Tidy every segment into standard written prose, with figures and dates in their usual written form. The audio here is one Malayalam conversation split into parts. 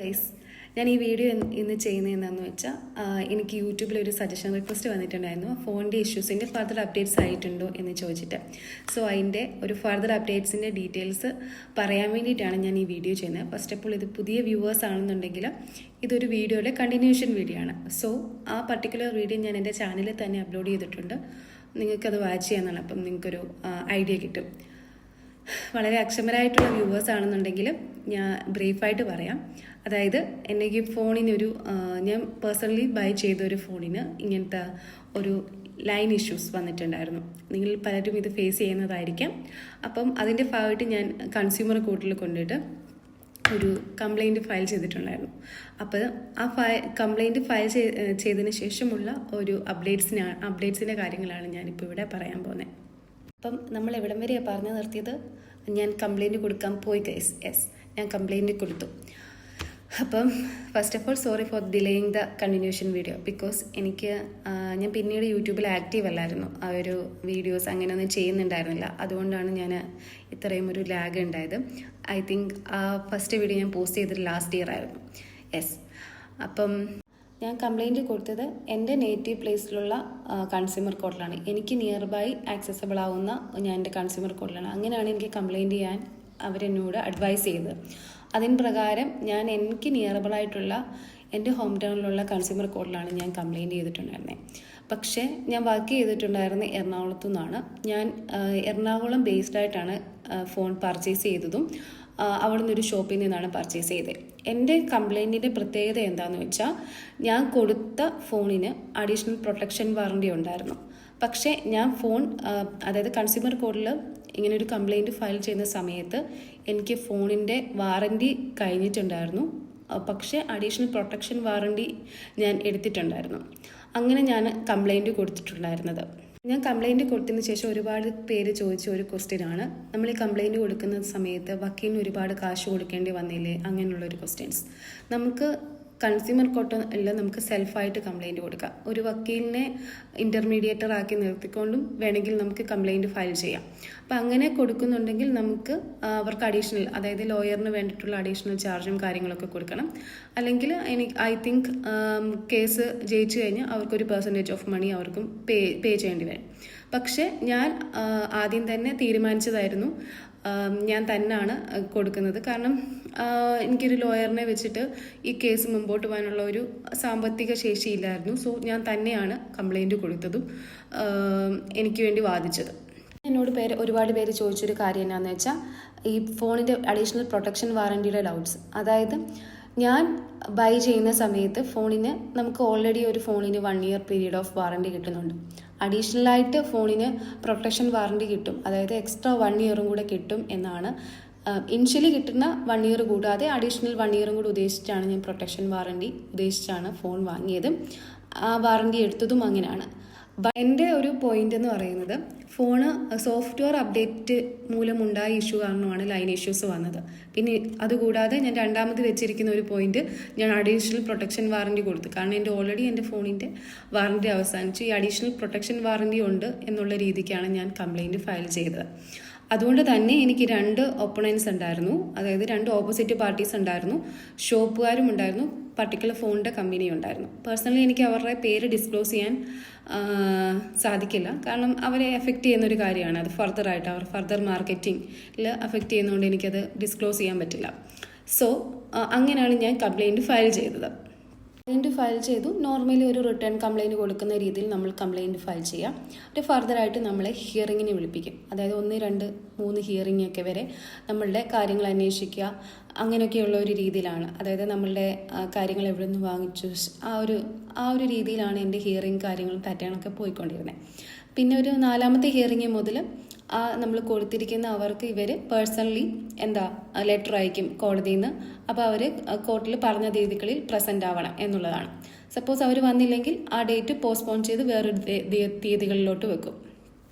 ഗൈസ്, ഞാൻ ഈ വീഡിയോ ഇന്ന് ചെയ്യുന്നത് എന്താണെന്ന് വെച്ചാൽ എനിക്ക് യൂട്യൂബിൽ ഒരു സജഷൻ റിക്വസ്റ്റ് വന്നിട്ടുണ്ടായിരുന്നു. ഫോണിൻ്റെ ഇഷ്യൂസിൻ്റെ ഫർദർ അപ്ഡേറ്റ്സ് ആയിട്ടുണ്ടോ എന്ന് ചോദിച്ചിട്ട്. സോ അതിൻ്റെ ഒരു ഫർദർ അപ്ഡേറ്റ്സിൻ്റെ ഡീറ്റെയിൽസ് പറയാൻ വേണ്ടിയിട്ടാണ് ഞാൻ ഈ വീഡിയോ ചെയ്യുന്നത്. ഫസ്റ്റ് ഓഫ് ഓൾ ഇത് പുതിയ വ്യൂവേഴ്സ് ആണെന്നുണ്ടെങ്കിൽ ഇതൊരു വീഡിയോയുടെ കണ്ടിന്യൂഷൻ വീഡിയോ ആണ്. സോ ആ പർട്ടിക്കുലർ വീഡിയോ ഞാൻ എൻ്റെ ചാനലിൽ തന്നെ അപ്ലോഡ് ചെയ്തിട്ടുണ്ട്. നിങ്ങൾക്കത് വാച്ച് ചെയ്യാനാണ്. അപ്പം നിങ്ങൾക്കൊരു ഐഡിയ കിട്ടും. വളരെ അക്ഷമരായിട്ടുള്ള വ്യൂവേഴ്സ് ആണെന്നുണ്ടെങ്കിൽ ഞാൻ ബ്രീഫായിട്ട് പറയാം. അതായത് എനിക്ക് ഫോണിനൊരു ഞാൻ പേഴ്സണലി ബൈ ചെയ്തൊരു ഫോണിന് ഇങ്ങനത്തെ ഒരു ലൈൻ ഇഷ്യൂസ് വന്നിട്ടുണ്ടായിരുന്നു. നിങ്ങൾ പലരും ഇത് ഫേസ് ചെയ്യുന്നതായിരിക്കാം. അപ്പം അതിൻ്റെ ഭാഗമായിട്ട് ഞാൻ കൺസ്യൂമർ കോർട്ടിൽ കൊണ്ടിട്ട് ഒരു കംപ്ലൈൻറ്റ് ഫയൽ ചെയ്തിട്ടുണ്ടായിരുന്നു. അപ്പോൾ ആ കംപ്ലൈൻറ്റ് ഫയൽ ചെയ്തതിന് ശേഷമുള്ള ഒരു അപ്ഡേറ്റ്സിൻ്റെ കാര്യങ്ങളാണ് ഞാനിപ്പോൾ ഇവിടെ പറയാൻ പോകുന്നത്. അപ്പം നമ്മൾ എവിടം വരെയാണ് പറഞ്ഞു നിർത്തിയത്? ഞാൻ കംപ്ലൈൻറ്റ് കൊടുക്കാൻ പോയി ഗൈസ്. ഞാൻ കംപ്ലൈൻറ്റ് കൊടുത്തു. അപ്പം first of all sorry for delaying the continuation video. Because ഞാൻ പിന്നീട് യൂട്യൂബിൽ ആക്റ്റീവ് അല്ലായിരുന്നു. ആ ഒരു വീഡിയോസ് അങ്ങനെയൊന്നും ചെയ്യുന്നുണ്ടായിരുന്നില്ല. അതുകൊണ്ടാണ് ഞാൻ ഇത്രയും ഒരു ലാഗ് ഉണ്ടായത്. ഐ തിങ്ക് ആ ഫസ്റ്റ് വീഡിയോ ഞാൻ പോസ്റ്റ് ചെയ്തത് ലാസ്റ്റ് ഇയർ ആയിരുന്നു. അപ്പം ഞാൻ കംപ്ലൈൻറ്റ് കൊടുത്തത് എൻ്റെ നേറ്റീവ് പ്ലേസിലുള്ള കൺസ്യൂമർ കോർട്ടിലാണ്. എനിക്ക് നിയർ ബൈ ആക്സസബിൾ ആവുന്ന ഞാൻ എൻ്റെ കൺസ്യൂമർ കോർട്ടിലാണ്. അങ്ങനെയാണ് എനിക്ക് കംപ്ലൈൻറ്റ് ചെയ്യാൻ അവരെന്നോട് അഡ്വൈസ് ചെയ്തത്. അതിന് പ്രകാരം എനിക്ക് നിയറബിളായിട്ടുള്ള എൻ്റെ ഹോം ടൗണിലുള്ള കൺസ്യൂമർ കോർട്ടിലാണ് ഞാൻ കംപ്ലൈൻറ്റ് ചെയ്തിട്ടുണ്ടായിരുന്നത്. പക്ഷേ ഞാൻ വർക്ക് ചെയ്തിട്ടുണ്ടായിരുന്നത് എറണാകുളത്തു നിന്നാണ്. ഞാൻ എറണാകുളം ബേസ്ഡ് ആയിട്ടാണ് ഫോൺ പർച്ചേസ് ചെയ്തതും അവിടെ നിന്നൊരു ഷോപ്പിൽ നിന്നാണ് പർച്ചേസ് ചെയ്തത്. എൻ്റെ കംപ്ലൈൻറ്റിൻ്റെ പ്രത്യേകത എന്താണെന്ന് വെച്ചാൽ, ഞാൻ കൊടുത്ത ഫോണിന് അഡീഷണൽ പ്രൊട്ടക്ഷൻ വാറണ്ടി ഉണ്ടായിരുന്നു. പക്ഷേ ഞാൻ അതായത് കൺസ്യൂമർ കോർട്ടിൽ ഇങ്ങനെ ഒരു കംപ്ലൈൻറ്റ് ഫയൽ ചെയ്യുന്ന സമയത്ത് എനിക്ക് ഫോണിൻ്റെ വാറണ്ടി കഴിഞ്ഞിട്ടുണ്ടായിരുന്നു. പക്ഷേ അഡീഷണൽ പ്രൊട്ടക്ഷൻ വാറണ്ടി ഞാൻ എടുത്തിട്ടുണ്ടായിരുന്നു. അങ്ങനെ ഞാൻ കംപ്ലൈൻറ്റ് കൊടുത്തിട്ടുണ്ടായിരുന്നത്. ഞാൻ കംപ്ലൈൻറ്റ് കൊടുത്തതിന് ശേഷം ഒരുപാട് പേര് ചോദിച്ച ഒരു ക്വസ്റ്റ്യനാണ്, നമ്മൾ ഈ കംപ്ലൈൻറ്റ് കൊടുക്കുന്ന സമയത്ത് വക്കീലിന് ഒരുപാട് കാശ് കൊടുക്കേണ്ടി വന്നില്ലേ, അങ്ങനെയുള്ളൊരു ക്വസ്റ്റ്യൻസ്. നമുക്ക് കൺസ്യൂമർ കോർട്ടിൽ നമുക്ക് സെൽഫായിട്ട് കംപ്ലൈൻറ്റ് കൊടുക്കാം. ഒരു വക്കീലിനെ ഇൻ്റർമീഡിയേറ്റർ ആക്കി നിർത്തിക്കൊണ്ടും വേണമെങ്കിൽ നമുക്ക് കംപ്ലൈൻറ്റ് ഫയൽ ചെയ്യാം. അപ്പം അങ്ങനെ കൊടുക്കുന്നുണ്ടെങ്കിൽ നമുക്ക് അവർക്ക് അഡീഷണൽ, അതായത് ലോയറിന് വേണ്ടിയിട്ടുള്ള അഡീഷണൽ ചാർജും കാര്യങ്ങളൊക്കെ കൊടുക്കണം. അല്ലെങ്കിൽ ഐ തിങ്ക് കേസ് ജയിച്ചു കഴിഞ്ഞാൽ അവർക്കൊരു പെർസെൻറ്റേജ് ഓഫ് മണി അവർക്കും പേ ചെയ്യേണ്ടി വരും. പക്ഷേ ഞാൻ ആദ്യം തന്നെ തീരുമാനിച്ചതായിരുന്നു ഞാൻ തന്നെയാണ് കൊടുക്കുന്നത്. കാരണം എനിക്കൊരു ലോയറിനെ വെച്ചിട്ട് ഈ കേസ് മുമ്പോട്ട് പോകാനുള്ള ഒരു സാമ്പത്തിക ശേഷിയില്ലായിരുന്നു. സോ ഞാൻ തന്നെയാണ് കംപ്ലൈൻറ്റ് കൊടുത്തതും എനിക്ക് വേണ്ടി വാദിച്ചത്. എന്നോട് ഒരുപാട് പേര് ചോദിച്ചൊരു കാര്യം എന്താണെന്ന് വെച്ചാൽ, ഈ ഫോണിൻ്റെ അഡീഷണൽ പ്രൊട്ടക്ഷൻ വാറണ്ടിയുടെ ഡൗട്ട്സ്. അതായത് ഞാൻ ബൈ ചെയ്യുന്ന സമയത്ത് നമുക്ക് ഓൾറെഡി ഒരു ഫോണിന് 1 ഇയർ പീരീഡ് ഓഫ് വാറണ്ടി കിട്ടുന്നുണ്ട്. അഡീഷണലായിട്ട് ഫോണിന് പ്രൊട്ടക്ഷൻ വാറണ്ടി കിട്ടും. അതായത് എക്സ്ട്രാ 1 ഇയറും കൂടെ കിട്ടും എന്നാണ്. ഇനിഷ്യലി കിട്ടുന്ന 1 ഇയർ കൂടാതെ അഡീഷണൽ 1 ഇയറും കൂടി ഉദ്ദേശിച്ചാണ് ഞാൻ പ്രൊട്ടക്ഷൻ വാറണ്ടി ഉദ്ദേശിച്ചാണ് ഫോൺ വാങ്ങിയത്. ആ വാറണ്ടി എടുത്തതും അങ്ങനെയാണ്. എൻ്റെ ഒരു പോയിന്റ് എന്ന് പറയുന്നത്, ഫോണ് സോഫ്റ്റ്വെയർ അപ്ഡേറ്റ് മൂലമുണ്ടായ ഇഷ്യൂ കാരണമാണ് ലൈൻ ഇഷ്യൂസ് വന്നത്. പിന്നെ അതുകൂടാതെ ഞാൻ രണ്ടാമത് വെച്ചിരിക്കുന്ന ഒരു പോയിന്റ്, ഞാൻ അഡീഷണൽ പ്രൊട്ടക്ഷൻ വാറണ്ടി കൊടുത്തു. കാരണം എൻ്റെ ഫോണിൻ്റെ വാറണ്ടി അവസാനിച്ചു. ഈ അഡീഷണൽ പ്രൊട്ടക്ഷൻ വാറണ്ടി ഉണ്ട് എന്നുള്ള രീതിക്കാണ് ഞാൻ കംപ്ലൈൻറ്റ് ഫയൽ ചെയ്തത്. അതുകൊണ്ട് തന്നെ എനിക്ക് 2 ഒപ്പണൻസ് ഉണ്ടായിരുന്നു. അതായത് 2 ഓപ്പോസിറ്റ് പാർട്ടീസ് ഉണ്ടായിരുന്നു. ഷോപ്പുകാരും ഉണ്ടായിരുന്നു, പർട്ടിക്കുലർ ഫോണിൻ്റെ കമ്പനിയും ഉണ്ടായിരുന്നു. പേഴ്സണലി എനിക്ക് അവരുടെ പേര് ഡിസ്ക്ലോസ് ചെയ്യാൻ സാധിക്കില്ല. കാരണം അവരെ എഫക്റ്റ് ചെയ്യുന്നൊരു കാര്യമാണ്. അത് ഫർദർ മാർക്കറ്റിംഗിൽ എഫക്റ്റ് ചെയ്യുന്നതുകൊണ്ട് എനിക്കത് ഡിസ്ക്ലോസ് ചെയ്യാൻ പറ്റില്ല. സോ അങ്ങനെയാണ് ഞാൻ കംപ്ലൈൻറ്റ് ഫയൽ ചെയ്തത്. ഫയൽ ചെയ്തു. നോർമലി ഒരു റിട്ടേൺ കംപ്ലൈൻറ്റ് കൊടുക്കുന്ന രീതിയിൽ നമ്മൾ കംപ്ലൈൻറ്റ് ഫയൽ ചെയ്യാം. ഫർദറായിട്ട് നമ്മളെ ഹിയറിങ്ങിന് വിളിപ്പിക്കും. അതായത് 1, 2, 3 ഹിയറിംഗ് ഒക്കെ വരെ നമ്മളുടെ കാര്യങ്ങൾ അന്വേഷിക്കുക, അങ്ങനെയൊക്കെയുള്ള ഒരു രീതിയിലാണ്. അതായത് നമ്മളുടെ കാര്യങ്ങൾ എവിടെ നിന്ന് വാങ്ങിച്ചു, ആ ഒരു രീതിയിലാണ് എൻ്റെ ഹിയറിംഗ് കാര്യങ്ങളും പാറ്റേണൊക്കെ പോയിക്കൊണ്ടിരുന്നത്. പിന്നെ ഒരു 4ാമത്തെ ഹിയറിംഗ് മുതൽ നമ്മൾ കൊടുത്തിരിക്കുന്ന അവർക്ക് ഇവർ പേഴ്സണലി ലെറ്റർ അയക്കും കോടതിയിൽ നിന്ന്. അപ്പോൾ അവർ കോർട്ടിൽ പറഞ്ഞ തീയതികളിൽ പ്രസൻ്റ് ആവണം എന്നുള്ളതാണ്. സപ്പോസ് അവർ വന്നില്ലെങ്കിൽ ആ ഡേറ്റ് പോസ്റ്റ്പോൺ ചെയ്ത് വേറൊരു തീയതികളിലോട്ട് വെക്കും.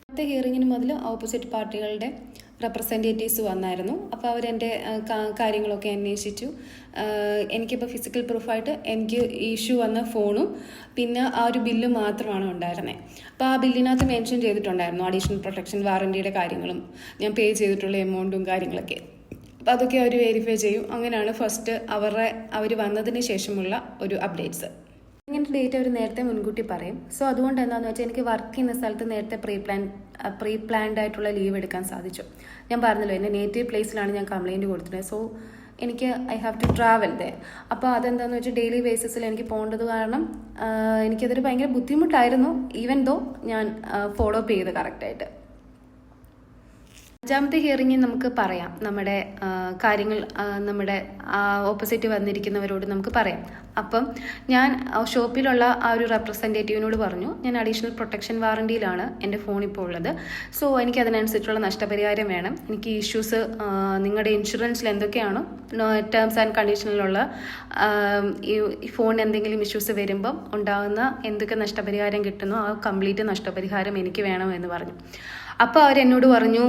അടുത്ത ഹിയറിങ്ങിന് മുതൽ ഓപ്പോസിറ്റ് പാർട്ടികളുടെ റെപ്രസെൻറ്റേറ്റീവ്സ് വന്നായിരുന്നു. അപ്പോൾ അവരെൻ്റെ കാര്യങ്ങളൊക്കെ അന്വേഷിച്ചു. എനിക്കിപ്പോൾ ഫിസിക്കൽ പ്രൂഫായിട്ട് എനിക്ക് ഇഷ്യൂ വന്ന ഫോണും പിന്നെ ആ ഒരു ബില്ല് മാത്രമാണ് ഉണ്ടായിരുന്നത്. അപ്പോൾ ആ ബില്ലിനകത്ത് മെൻഷൻ ചെയ്തിട്ടുണ്ടായിരുന്നു അഡീഷണൽ പ്രൊട്ടക്ഷൻ വാറണ്ടിയുടെ കാര്യങ്ങളും ഞാൻ പേ ചെയ്തിട്ടുള്ള എമൗണ്ടും കാര്യങ്ങളൊക്കെ. അപ്പോൾ അതൊക്കെ അവർ വെരിഫൈ ചെയ്യും. അങ്ങനെയാണ് ഫസ്റ്റ് അവർ വന്നതിന് ശേഷമുള്ള ഒരു അപ്ഡേറ്റ്സ്. ഇങ്ങനത്തെ ഡേറ്റ് അവർ നേരത്തെ മുൻകൂട്ടി പറയും. സോ അതുകൊണ്ട് എന്താണെന്ന് വെച്ചാൽ എനിക്ക് വർക്ക് ചെയ്യുന്ന സ്ഥലത്ത് നേരത്തെ പ്രീ പ്ലാൻഡ് ആയിട്ടുള്ള ലീവ് എടുക്കാൻ സാധിച്ചു. ഞാൻ പറഞ്ഞല്ലോ, എൻ്റെ നേറ്റീവ് പ്ലേസിലാണ് ഞാൻ കംപ്ലയിൻറ്റ് കൊടുത്തിട്ടുള്ളത്. സോ എനിക്ക് ഐ ഹാവ് ടു ട്രാവൽ ദേ. അപ്പോൾ അതെന്താണെന്ന് വെച്ചാൽ ഡെയിലി ബേസിസിൽ എനിക്ക് പോകേണ്ടത് കാരണം എനിക്കതൊരു ഭയങ്കര ബുദ്ധിമുട്ടായിരുന്നു, ഈവൻ ദോ ഞാൻ ഫോളോ അപ്പ് ചെയ്ത് കറക്റ്റായിട്ട്. അഞ്ചാമത്തെ ഹിയറിങ്ങിൽ നമുക്ക് പറയാം നമ്മുടെ കാര്യങ്ങൾ, നമ്മുടെ ഓപ്പോസിറ്റ് വന്നിരിക്കുന്നവരോട് നമുക്ക് പറയാം. അപ്പം ഞാൻ ഷോപ്പിലുള്ള ആ ഒരു റെപ്രസെൻറ്റേറ്റീവിനോട് പറഞ്ഞു, ഞാൻ അഡീഷണൽ പ്രൊട്ടക്ഷൻ വാറണ്ടിയിലാണ് എൻ്റെ ഫോൺ ഇപ്പോൾ ഉള്ളത്. സോ എനിക്ക് അതിനനുസരിച്ചുള്ള നഷ്ടപരിഹാരം വേണം. എനിക്ക് ഇഷ്യൂസ് നിങ്ങളുടെ ഇൻഷുറൻസിൽ എന്തൊക്കെയാണോ ടേംസ് ആൻഡ് കണ്ടീഷനിലുള്ള ഈ ഫോണിന് എന്തെങ്കിലും ഇഷ്യൂസ് വരുമ്പം ഉണ്ടാകുന്ന എന്തൊക്കെ നഷ്ടപരിഹാരം കിട്ടുന്നോ ആ കംപ്ലീറ്റ് നഷ്ടപരിഹാരം എനിക്ക് വേണമെന്ന് പറഞ്ഞു. അപ്പോൾ അവരെന്നോട് പറഞ്ഞു,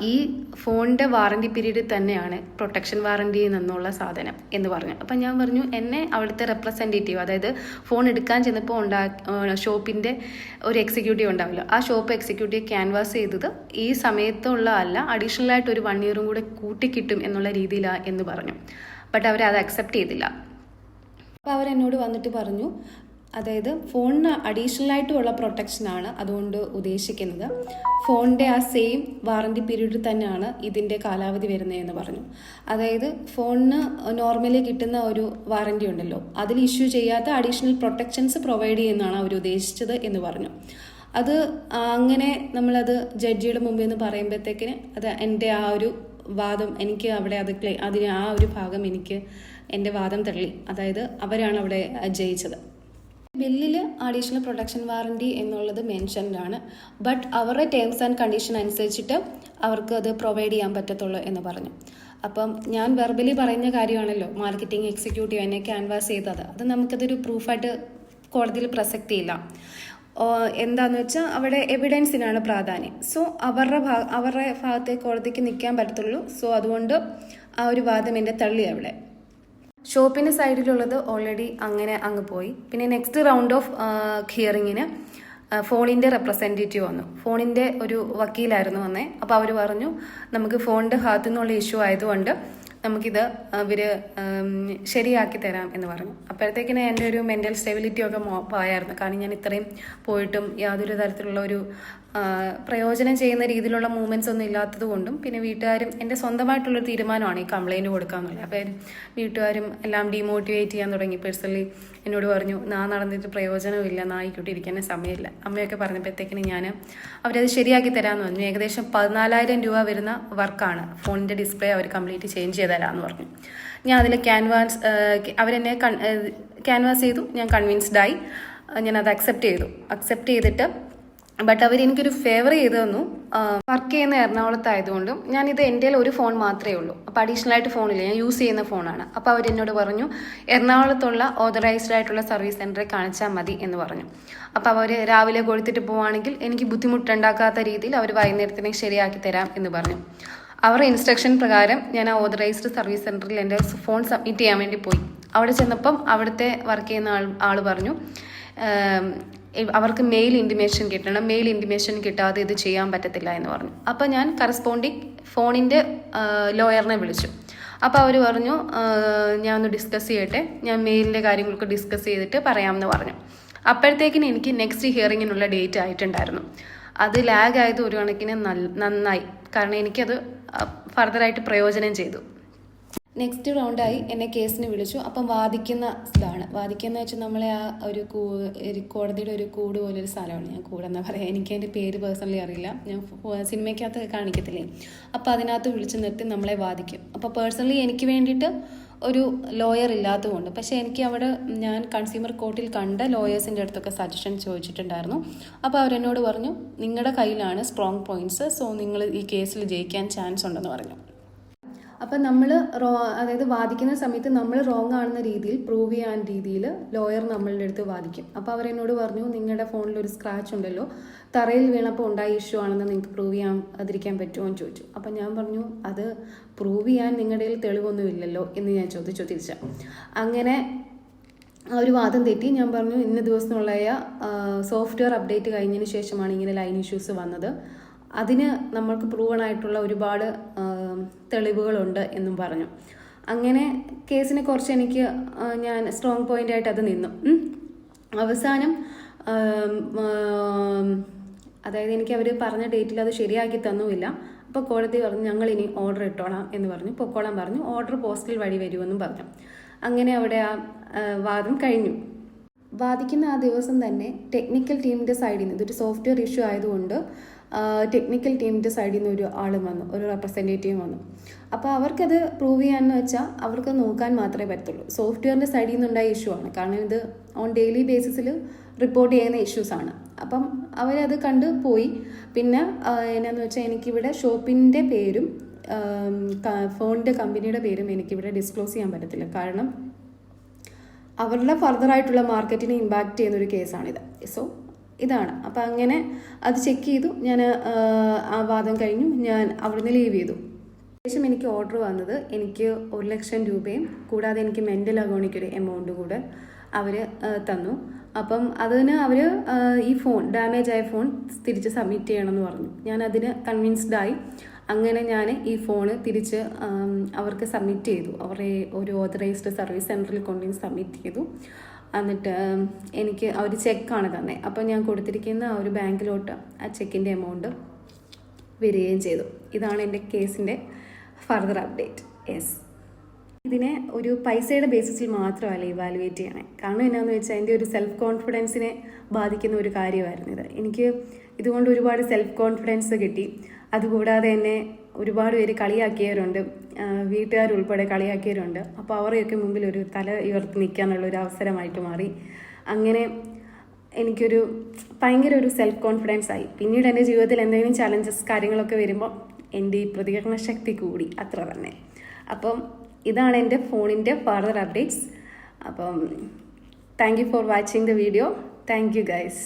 ഈ ഫോണിൻ്റെ വാറണ്ടി പീരീഡിൽ തന്നെയാണ് പ്രൊട്ടക്ഷൻ വാറണ്ടി എന്നുള്ള സാധനം എന്ന് പറഞ്ഞു. അപ്പം ഞാൻ പറഞ്ഞു, എന്നെ അവിടുത്തെ റെപ്രസെൻറ്റേറ്റീവ്, അതായത് ഫോൺ എടുക്കാൻ ചെന്നപ്പോൾ ഷോപ്പിൻ്റെ ഒരു എക്സിക്യൂട്ടീവ് ഉണ്ടാവില്ല, ആ ഷോപ്പ് എക്സിക്യൂട്ടീവ് ക്യാൻവാസ് ചെയ്തത് ഈ സമയത്തുള്ള അല്ല, അഡീഷണലായിട്ട് ഒരു 1 ഇയറും കൂടെ കൂട്ടിക്കിട്ടും എന്നുള്ള രീതിയിലാണ് എന്ന് പറഞ്ഞു. ബട്ട് അവരത് അക്സെപ്റ്റ് ചെയ്തില്ല. അപ്പോൾ അവരെന്നോട് വന്നിട്ട് പറഞ്ഞു, അതായത് ഫോണിന് അഡീഷണലായിട്ടുള്ള പ്രൊട്ടക്ഷനാണ് അതുകൊണ്ട് ഉദ്ദേശിക്കുന്നത്, ഫോണിൻ്റെ ആ സെയിം വാറണ്ടി പീരീഡിൽ തന്നെയാണ് ഇതിൻ്റെ കാലാവധി വരുന്നതെന്ന് പറഞ്ഞു. അതായത് ഫോണിന് നോർമലി കിട്ടുന്ന ഒരു വാറണ്ടി ഉണ്ടല്ലോ, അതിൽ ഇഷ്യൂ ചെയ്യാത്ത അഡീഷണൽ പ്രൊട്ടക്ഷൻസ് പ്രൊവൈഡ് ചെയ്യുന്നതാണ് അവർ ഉദ്ദേശിച്ചത് എന്ന് പറഞ്ഞു. അത് അങ്ങനെ നമ്മളത് ജഡ്ജിയുടെ മുമ്പിൽ നിന്ന് പറയുമ്പോഴത്തേക്കിന് അത് എൻ്റെ ആ ഒരു വാദം എനിക്ക് അവിടെ അതിന് ആ ഒരു ഭാഗം എനിക്ക് എൻ്റെ വാദം തള്ളി. അതായത് അവരാണ് അവിടെ ജയിച്ചത്. ബില്ലിൽ അഡീഷണൽ പ്രൊട്ടക്ഷൻ വാറണ്ടി എന്നുള്ളത് മെൻഷൻഡ് ആണ്, ബട്ട് അവരുടെ ടേംസ് ആൻഡ് കണ്ടീഷൻ അനുസരിച്ചിട്ട് അവർക്ക് അത് പ്രൊവൈഡ് ചെയ്യാൻ പറ്റത്തുള്ളൂ എന്ന് പറഞ്ഞു. അപ്പം ഞാൻ വെർബലി പറയുന്ന കാര്യമാണല്ലോ, മാർക്കറ്റിംഗ് എക്സിക്യൂട്ടീവ് എന്നെ ക്യാൻവാസ് ചെയ്തത്, അത് നമുക്കതൊരു പ്രൂഫായിട്ട് കോടതിയിൽ പ്രസക്തിയില്ല. എന്താണെന്ന് വെച്ചാൽ അവിടെ എവിഡൻസിനാണ് പ്രാധാന്യം. സോ അവരുടെ ഭാഗത്തെ കോടതിക്ക് നിൽക്കാൻ പറ്റത്തുള്ളൂ. സോ അതുകൊണ്ട് ആ ഒരു വാദം എൻ്റെ തള്ളി അവിടെ. ഷോപ്പിൻ്റെ സൈഡിലുള്ളത് ഓൾറെഡി അങ്ങനെ അങ്ങ് പോയി. പിന്നെ നെക്സ്റ്റ് റൗണ്ട് ഓഫ് ഹിയറിങ്ങിന് ഫോണിൻ്റെ റെപ്രസെൻറ്റേറ്റീവ് വന്നു. ഫോണിൻ്റെ ഒരു വക്കീലായിരുന്നു വന്നേ. അപ്പോൾ അവർ പറഞ്ഞു, നമുക്ക് ഫോണിൻ്റെ ഭാഗത്തു നിന്നുള്ള ഇഷ്യൂ ആയതുകൊണ്ട് നമുക്കിത് ഇവർ ശരിയാക്കി തരാം എന്ന് പറഞ്ഞു. അപ്പോഴത്തേക്കിന് എൻ്റെ ഒരു മെൻ്റൽ സ്റ്റെബിലിറ്റി ഒക്കെ പോയായിരുന്നു. കാരണം ഞാൻ ഇത്രയും പോയിട്ടും യാതൊരു തരത്തിലുള്ള ഒരു പ്രയോജനം ചെയ്യുന്ന രീതിയിലുള്ള മൂവ്മെൻറ്റ്സ് ഒന്നും ഇല്ലാത്തത് കൊണ്ടും, പിന്നെ വീട്ടുകാരും എൻ്റെ സ്വന്തമായിട്ടുള്ളൊരു തീരുമാനമാണ് ഈ കംപ്ലയിൻറ്റ് കൊടുക്കാമെന്നുള്ളത്. അപ്പോൾ വീട്ടുകാരും എല്ലാം ഡീമോട്ടിവേറ്റ് ചെയ്യാൻ തുടങ്ങി. പേഴ്സണലി എന്നോട് പറഞ്ഞു, നടന്നിട്ട് പ്രയോജനമില്ല, നായിക്കോട്ട് ഇരിക്കാൻ സമയമില്ല. അമ്മയൊക്കെ പറഞ്ഞപ്പോഴത്തേക്കിന് ഞാൻ അവരത് ശരിയാക്കി തരാമെന്ന് പറഞ്ഞു. ഏകദേശം 14,000 രൂപ വരുന്ന വർക്കാണ്. ഫോണിൻ്റെ ഡിസ്പ്ലേ അവർ കംപ്ലീറ്റ് ചേഞ്ച് ചെയ്ത് തരാമെന്ന് പറഞ്ഞു. ഞാൻ അതിൽ അവരെന്നെ ക്യാൻവാസ് ചെയ്തു. ഞാൻ കൺവിൻസ്ഡായി. ഞാനത് അക്സെപ്റ്റ് ചെയ്തിട്ട് ബട്ട് അവരെനിക്കൊരു ഫേവർ ചെയ്തു തന്നു. വർക്ക് ചെയ്യുന്ന എറണാകുളത്തായതുകൊണ്ടും ഞാനിത് എൻ്റെ ഒരു ഫോൺ മാത്രമേ ഉള്ളൂ. അപ്പോൾ അഡീഷണലായിട്ട് ഫോണില്ല, ഞാൻ യൂസ് ചെയ്യുന്ന ഫോണാണ്. അപ്പോൾ അവരെന്നോട് പറഞ്ഞു, എറണാകുളത്തുള്ള ഓതറൈസ്ഡ് ആയിട്ടുള്ള സർവീസ് സെൻറ്ററെ കാണിച്ചാൽ മതി എന്ന് പറഞ്ഞു. അപ്പോൾ അവർ രാവിലെ കൊടുത്തിട്ട് പോവുകയാണെങ്കിൽ എനിക്ക് ബുദ്ധിമുട്ടുണ്ടാക്കാത്ത രീതിയിൽ അവർ വൈകുന്നേരത്തിനേക്ക് ശരിയാക്കി തരാം എന്ന് പറഞ്ഞു. അവരുടെ ഇൻസ്ട്രക്ഷൻ പ്രകാരം ഞാൻ ആ ഓതറൈസ്ഡ് സർവീസ് സെൻറ്ററിൽ എൻ്റെ ഫോൺ സബ്മിറ്റ് ചെയ്യാൻ വേണ്ടി പോയി. അവിടെ ചെന്നപ്പം അവിടുത്തെ വർക്ക് ചെയ്യുന്ന ആൾ പറഞ്ഞു, അവർക്ക് മെയിൽ ഇൻറ്റിമേഷൻ കിട്ടണം, മെയിൽ ഇൻറ്റിമേഷൻ കിട്ടാതെ ഇത് ചെയ്യാൻ പറ്റത്തില്ല എന്ന് പറഞ്ഞു. അപ്പോൾ ഞാൻ കറസ്പോണ്ടിങ് ഫോണിൻ്റെ ലോയറിനെ വിളിച്ചു. അപ്പോൾ അവർ പറഞ്ഞു, ഞാൻ ഒന്ന് ഡിസ്കസ് ചെയ്യട്ടെ, ഞാൻ മെയിലിൻ്റെ കാര്യങ്ങളൊക്കെ ഡിസ്കസ് ചെയ്തിട്ട് പറയാമെന്ന് പറഞ്ഞു. അപ്പോഴത്തേക്കിന് എനിക്ക് നെക്സ്റ്റ് ഹിയറിങ്ങിനുള്ള ഡേറ്റ് ആയിട്ടുണ്ടായിരുന്നു. അത് ലാഗ് ആയത് ഒരു കണക്കിന് നന്നായി, കാരണം എനിക്കത് ഫർദറായിട്ട് പ്രയോജനം ചെയ്തു. നെക്സ്റ്റ് റൗണ്ടായി എന്നെ കേസിന് വിളിച്ചു. അപ്പം വാദിക്കുന്ന വെച്ചാൽ നമ്മളെ ആ ഒരു കോടതിയുടെ ഒരു കൂട് പോലൊരു സ്ഥലമാണ്. ഞാൻ കൂടെന്നാ പറയാം, എനിക്ക് അതിൻ്റെ പേര് പേഴ്സണലി അറിയില്ല, ഞാൻ സിനിമയ്ക്കകത്ത് കാണിക്കത്തില്ലേ. അപ്പോൾ അതിനകത്ത് വിളിച്ചു നിർത്തി നമ്മളെ വാദിക്കും. അപ്പോൾ പേഴ്സണലി എനിക്ക് വേണ്ടിയിട്ട് ഒരു ലോയർ ഇല്ലാത്തതുകൊണ്ട്, പക്ഷേ എനിക്ക് അവിടെ ഞാൻ കൺസ്യൂമർ കോർട്ടിൽ കണ്ട ലോയേഴ്സിൻ്റെ അടുത്തൊക്കെ സജഷൻ ചോദിച്ചിട്ടുണ്ടായിരുന്നു. അപ്പോൾ അവരെന്നോട് പറഞ്ഞു, നിങ്ങളുടെ കയ്യിലാണ് സ്ട്രോങ് പോയിൻറ്റ്സ്, സോ നിങ്ങൾ ഈ കേസിൽ ജയിക്കാൻ ചാൻസ് ഉണ്ടെന്ന് പറഞ്ഞു. അപ്പം നമ്മൾ അതായത് വാദിക്കുന്ന സമയത്ത് നമ്മൾ റോങ് ആണെന്ന രീതിയിൽ പ്രൂവ് ചെയ്യാൻ രീതിയിൽ ലോയർ നമ്മളുടെ അടുത്ത് വാദിക്കും. അപ്പോൾ അവരെന്നോട് പറഞ്ഞു, നിങ്ങളുടെ ഫോണിൽ ഒരു സ്ക്രാച്ച് ഉണ്ടല്ലോ, തറയിൽ വീണപ്പോൾ ഉണ്ടായ ഇഷ്യൂ ആണെന്ന് നിങ്ങൾക്ക് പ്രൂവ് ചെയ്യാതിരിക്കാൻ പറ്റുമോ എന്ന് ചോദിച്ചു. അപ്പം ഞാൻ പറഞ്ഞു, അത് പ്രൂവ് ചെയ്യാൻ നിങ്ങളുടെ കയ്യിൽ തെളിവൊന്നുമില്ലല്ലോ എന്ന് ഞാൻ തിരിച്ചു. അങ്ങനെ ആ ഒരു വാദം തെറ്റി. ഞാൻ പറഞ്ഞു, ഇന്ന ദിവസമുള്ള സോഫ്റ്റ്വെയർ അപ്ഡേറ്റ് കഴിഞ്ഞതിന് ശേഷമാണ് ഇങ്ങനെ ലൈൻ ഇഷ്യൂസ് വന്നത്. അതിന് നമ്മൾക്ക് പ്രൂവൺ ആയിട്ടുള്ള ഒരുപാട് തെളിവുകളുണ്ട് എന്നും പറഞ്ഞു. അങ്ങനെ കേസിനെ കുറിച്ച് എനിക്ക് ഞാൻ സ്ട്രോങ് പോയിൻ്റായിട്ട് അത് നിന്നു. അവസാനം അതായത് എനിക്ക് അവർ പറഞ്ഞ ഡേറ്റിൽ അത് ശരിയാക്കി തന്നുമില്ല. അപ്പോൾ കോടതി പറഞ്ഞു ഞങ്ങൾ ഇനി ഓർഡർ ഇട്ടോളാം എന്ന് പറഞ്ഞു, പൊക്കോളാൻ പറഞ്ഞു. ഓർഡർ പോസ്റ്റൽ വഴി വരുമെന്നും പറഞ്ഞു. അങ്ങനെ അവിടെ ആ വാദം കഴിഞ്ഞു. വാദിക്കുന്ന ആ ദിവസം തന്നെ ടെക്നിക്കൽ ടീമിൻ്റെ സൈഡിൽ നിന്ന്, ഇതൊരു സോഫ്റ്റ്വെയർ ഇഷ്യൂ ആയതുകൊണ്ട് ടെക്നിക്കൽ ടീമിൻ്റെ സൈഡിൽ നിന്ന് ഒരു ആളും വന്നു, ഒരു റെപ്രസെൻറ്റേറ്റീവ് വന്നു. അപ്പോൾ അവർക്കത് പ്രൂവ് ചെയ്യാമെന്ന് വെച്ചാൽ അവർക്ക് നോക്കാൻ മാത്രമേ പറ്റത്തുള്ളൂ. സോഫ്റ്റ്വെയറിൻ്റെ സൈഡിൽ നിന്നുണ്ടായ ഇഷ്യൂ ആണ്, കാരണം ഇത് ഓൺ ഡെയിലി ബേസിസിൽ റിപ്പോർട്ട് ചെയ്യുന്ന ഇഷ്യൂസാണ്. അപ്പം അവരത് കണ്ട് പോയി. പിന്നെ എന്നാന്ന് വെച്ചാൽ എനിക്കിവിടെ ഷോപ്പിൻ്റെ പേരും ഫോണിൻ്റെ കമ്പനിയുടെ പേരും എനിക്കിവിടെ ഡിസ്ക്ലോസ് ചെയ്യാൻ പറ്റത്തില്ല, കാരണം അവരുടെ ഫർദറായിട്ടുള്ള മാർക്കറ്റിനെ ഇമ്പാക്റ്റ് ചെയ്യുന്നൊരു കേസാണിത്. സോ ഇതാണ്. അപ്പം അങ്ങനെ അത് ചെക്ക് ചെയ്തു. ഞാൻ ആ വാദം കഴിഞ്ഞു, ഞാൻ അവിടുന്ന് ലീവ് ചെയ്തു. ശേഷം എനിക്ക് ഓർഡർ വന്നത് എനിക്ക് 1,00,000 രൂപയും കൂടാതെ എനിക്ക് മെൻ്റൽ അഗോണിക്കൊരു എമൗണ്ട് കൂടെ അവർ തന്നു. അപ്പം അതിന് അവർ ഈ ഫോൺ, ഡാമേജ് ആയ ഫോൺ തിരിച്ച് സബ്മിറ്റ് ചെയ്യണമെന്ന് പറഞ്ഞു. ഞാൻ അതിന് കൺവിൻസ്ഡായി. അങ്ങനെ ഞാൻ ഈ ഫോണ് തിരിച്ച് അവർക്ക് സബ്മിറ്റ് ചെയ്തു. അവരെ ഒരു ഓതറൈസ്ഡ് സർവീസ് സെൻറ്ററിൽ കൊണ്ടുപോയി സബ്മിറ്റ് ചെയ്തു. എന്നിട്ട് എനിക്ക് അവർ ചെക്കാണ് തന്നെ. അപ്പം ഞാൻ കൊടുത്തിരിക്കുന്ന ആ ഒരു ബാങ്കിലോട്ട് ആ ചെക്കിൻ്റെ എമൗണ്ട് വരികയും ചെയ്തു. ഇതാണ് എൻ്റെ കേസിൻ്റെ ഫർദർ അപ്ഡേറ്റ്. യെസ്, ഇതിനെ ഒരു പൈസയുടെ ബേസിസിൽ മാത്രമല്ല ഇവാലുവേറ്റ് ചെയ്യണേ. കാരണം എന്നാന്ന് വെച്ചാൽ എൻ്റെ ഒരു സെൽഫ് കോൺഫിഡൻസിനെ ബാധിക്കുന്ന ഒരു കാര്യമായിരുന്നു ഇത്. എനിക്ക് ഇതുകൊണ്ട് ഒരുപാട് സെൽഫ് കോൺഫിഡൻസ് കിട്ടി. അതുകൂടാതെ എന്നെ ഒരുപാട് പേര് കളിയാക്കിയവരുണ്ട്, വീട്ടുകാരുൾപ്പെടെ കളിയാക്കിയവരുണ്ട്. അപ്പോൾ അവരെയൊക്കെ മുമ്പിൽ ഒരു തല ഉയർത്തി നിൽക്കാനുള്ളൊരു അവസരമായിട്ട് മാറി. അങ്ങനെ എനിക്കൊരു ഭയങ്കര ഒരു സെൽഫ് കോൺഫിഡൻസ് ആയി. പിന്നീട് എൻ്റെ ജീവിതത്തിൽ എന്തെങ്കിലും ചലഞ്ചസ് കാര്യങ്ങളൊക്കെ വരുമ്പോൾ എൻ്റെ ഈ പ്രതികരണ ശക്തി കൂടി, അത്ര തന്നെ. അപ്പം ഇതാണ് എൻ്റെ ഫോണിൻ്റെ ഫർദർ അപ്ഡേറ്റ്സ്. അപ്പം thank you for watching the video. Thank you guys.